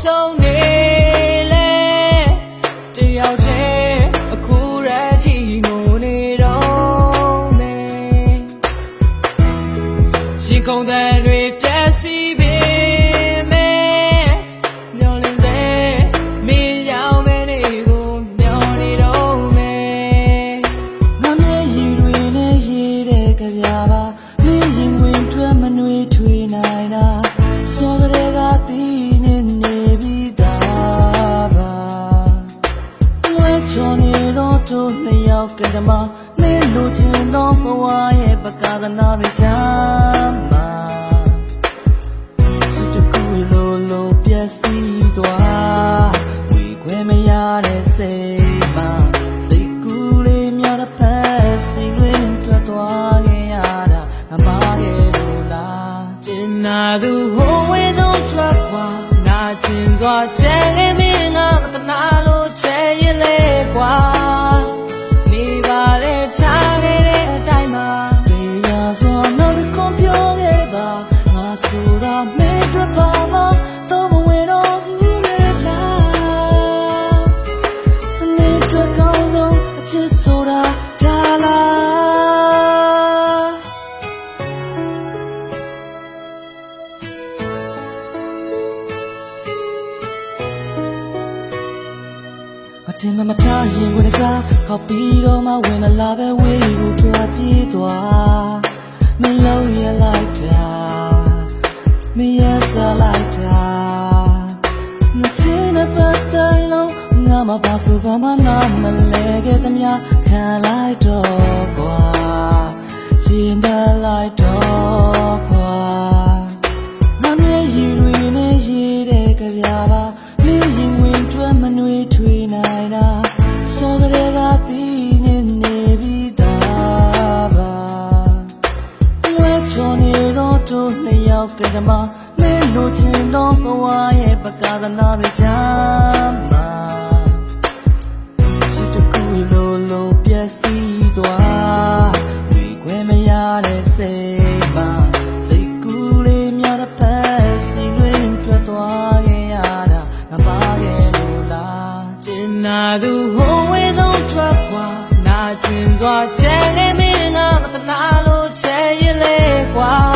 ဆုံးနေလေတယောက်တည်းအခုရတီငိုနေတော့မယ်ချီကုန်တဲ့တွေပြည့်စည်ပြီကံမမင်းလူချင်းတော့ဘဝရဲ့ပကာသနာတွေချမ်းမှာစစ်တကူလိုပြည့်စည်သွားဝေခွဲမရတဲ့စိတ်မှာစိတ်ကူးလေးများတစ်ဖက်စီရင်းထွက်သွားခဲ့ရတာငါမရဲ့လိုလားကျင်နာသူဟိုဝေးဆုံးထွက်ခွာနာကျင်စွာချဲခဲ့မင်းငါမတနာလို့ချဲရင်လေကွာတင်မထားရင်ကိုတကားခေါက်ပြီးတော့မှဝင်မလာပဲဝေးကိုထွက်ပြေးသွားမလုံးရလိုက်တာမရစားလိုက်တာငါချင်တဲ့ပတ်တိုင်းလုံးငါမပါဆိုကမှနားမလဲခဲ့သမျှခံလိုက်တော့ကွာရှင်းတလိုက်တော့ကွာငါမျက်ရည်တွေနဲ့ရေးတဲ့ကြပြပါမင်းရင်ဝင်ထွက်မနှွေးထွေးနိုင်တာစောကလေးကတီးနေပြီးသားပါလွယ်ချော်နေတော့တို့နှစ်ယောက်ကတည်းကမင်းလိုချင်တော့ဘဝရဲ့ပကာသနာတွေချမ်းမှာစစ်တကူလိုပြည့်စည်သွားဝေခွဲမရတဲ့စိတ်မှာစိတ်ကူးလေးများတစ်ဖက်စီရင်းထွက်သွားခဲ့ရတာငါပါခဲ့လို့လားကျင်နာသူဟိုဝေးဆုံးထွက်ခွာနာကျင်စွာချဲခဲ့မင်းငါမတနာလို့ချဲရင်လေကွာ